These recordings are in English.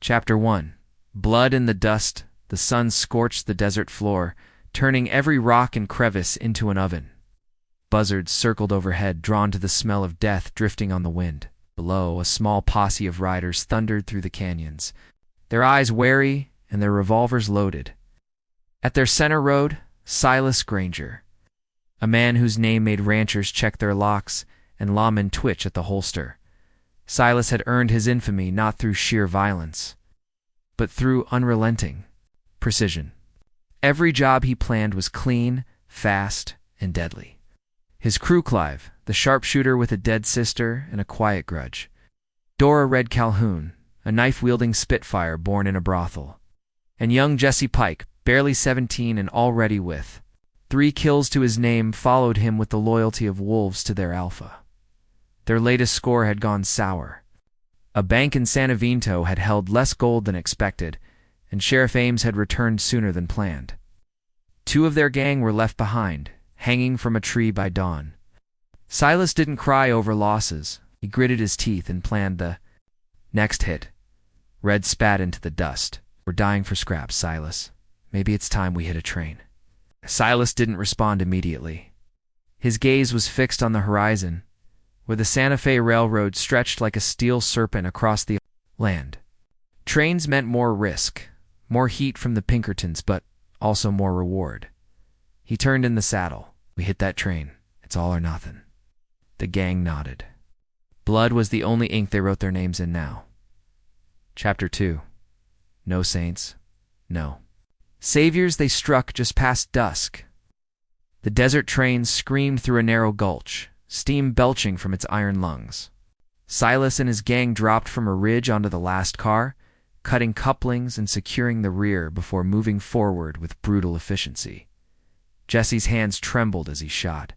Chapter 1. Blood in the dust. The sun scorched the desert floor, turning every rock and crevice into an oven. Buzzards circled overhead, drawn to the smell of death drifting on the wind. Below, a small posse of riders thundered through the canyons, their eyes wary and their revolvers loaded. At their center rode Silas Granger, a man whose name made ranchers check their locks and lawmen twitch at the holster. Silas had earned his infamy not through sheer violence, but through unrelenting precision. Every job he planned was clean, fast, and deadly. His crew, Clive, the sharpshooter with a dead sister and a quiet grudge. Dora Red Calhoun, a knife-wielding spitfire born in a brothel. And young Jesse Pike, barely 17 and already with 3 kills to his name, followed him with the loyalty of wolves to their alpha. Their latest score had gone sour. A bank in San Jacinto had held less gold than expected, and Sheriff Ames had returned sooner than planned. 2 of their gang were left behind, hanging from a tree by dawn. Silas didn't cry over losses. He gritted his teeth and planned the next hit. Red spat into the dust. "We're dying for scraps, Silas. Maybe it's time we hit a train." Silas didn't respond immediately. His gaze was fixed on the horizon, where the Santa Fe Railroad stretched like a steel serpent across the land. Trains meant more risk, more heat from the Pinkertons, but also more reward. He turned in the saddle. "We hit that train. It's all or nothing." The gang nodded. Blood was the only ink they wrote their names in now. Chapter 2. No saints, no saviors. They struck just past dusk. The desert train screamed through a narrow gulch, steam belching from its iron lungs. Silas and his gang dropped from a ridge onto the last car, cutting couplings and securing the rear before moving forward with brutal efficiency. Jesse's hands trembled as he shot.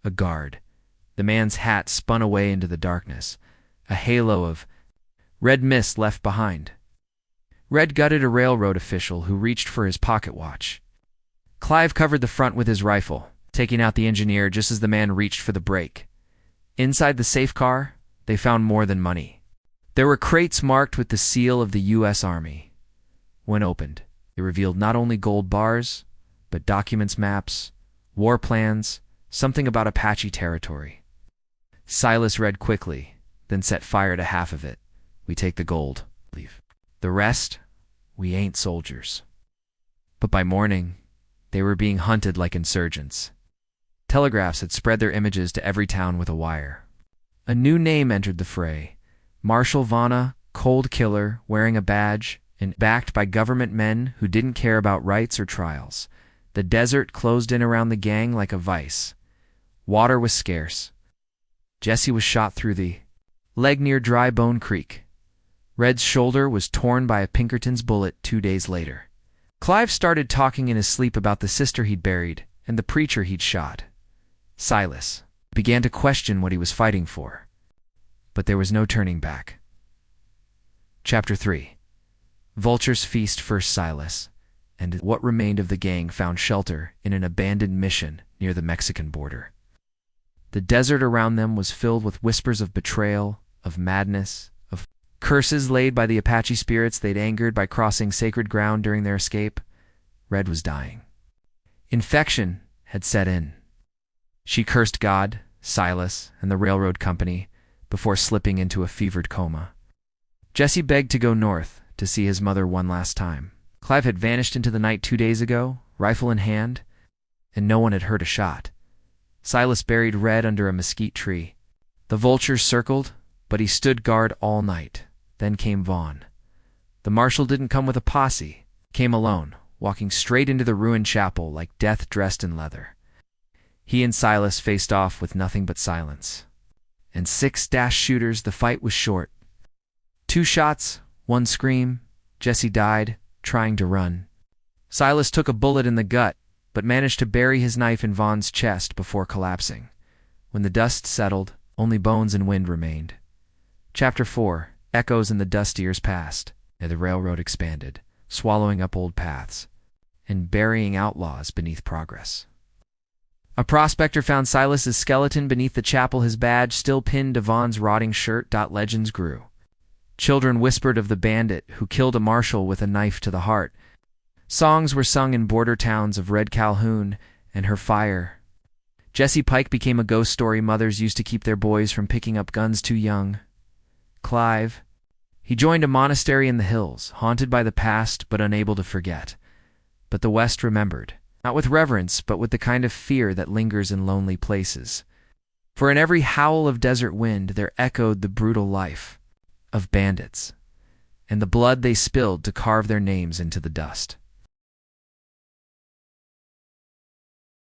A guard. The man's hat spun away into the darkness, a halo of red mist left behind. Red gutted a railroad official who reached for his pocket watch. Clive covered the front with his rifle, taking out the engineer just as the man reached for the brake. Inside the safe car, they found more than money. There were crates marked with the seal of the U.S. Army. When opened, they revealed not only gold bars, but documents, maps, war plans, something about Apache territory. Silas read quickly, then set fire to half of it. "We take the gold, leave. The rest, we ain't soldiers." But by morning, they were being hunted like insurgents. Telegraphs had spread their images to every town with a wire. A new name entered the fray. Marshal Vanna, cold killer, wearing a badge, and backed by government men who didn't care about rights or trials. The desert closed in around the gang like a vice. Water was scarce. Jesse was shot through the leg near Dry Bone Creek. Red's shoulder was torn by a Pinkerton's bullet 2 days later. Clive started talking in his sleep about the sister he'd buried and the preacher he'd shot. Silas began to question what he was fighting for. But there was no turning back. Chapter 3. Vultures feast. First, Silas and what remained of the gang found shelter in an abandoned mission near the Mexican border. The desert around them was filled with whispers of betrayal, of madness, of curses laid by the Apache spirits they'd angered by crossing sacred ground during their escape. Red was dying. Infection had set in. She cursed God, Silas, and the railroad company before slipping into a fevered coma. Jesse begged to go north to see his mother one last time. Clive had vanished into the night 2 days ago, rifle in hand, and no one had heard a shot. Silas buried Red under a mesquite tree. The vultures circled, but he stood guard all night. Then came Vaughn. The marshal didn't come with a posse, came alone, walking straight into the ruined chapel like death dressed in leather. He and Silas faced off with nothing but silence. And 6 dash shooters. The fight was short. 2 shots, 1 scream. Jesse died, trying to run. Silas took a bullet in the gut, but managed to bury his knife in Vaughn's chest before collapsing. When the dust settled, only bones and wind remained. Chapter 4. Echoes in the dust. Years passed, and the railroad expanded, swallowing up old paths, and burying outlaws beneath progress. A prospector found Silas's skeleton beneath the chapel, his badge still pinned to Vaughn's rotting shirt. Legends grew. Children whispered of the bandit who killed a marshal with a knife to the heart. Songs were sung in border towns of Red Calhoun and her fire. Jesse Pike became a ghost story mothers used to keep their boys from picking up guns too young. Clive. He joined a monastery in the hills, haunted by the past but unable to forget. But the West remembered, not with reverence but with the kind of fear that lingers in lonely places. For in every howl of desert wind there echoed the brutal life of bandits, and the blood they spilled to carve their names into the dust.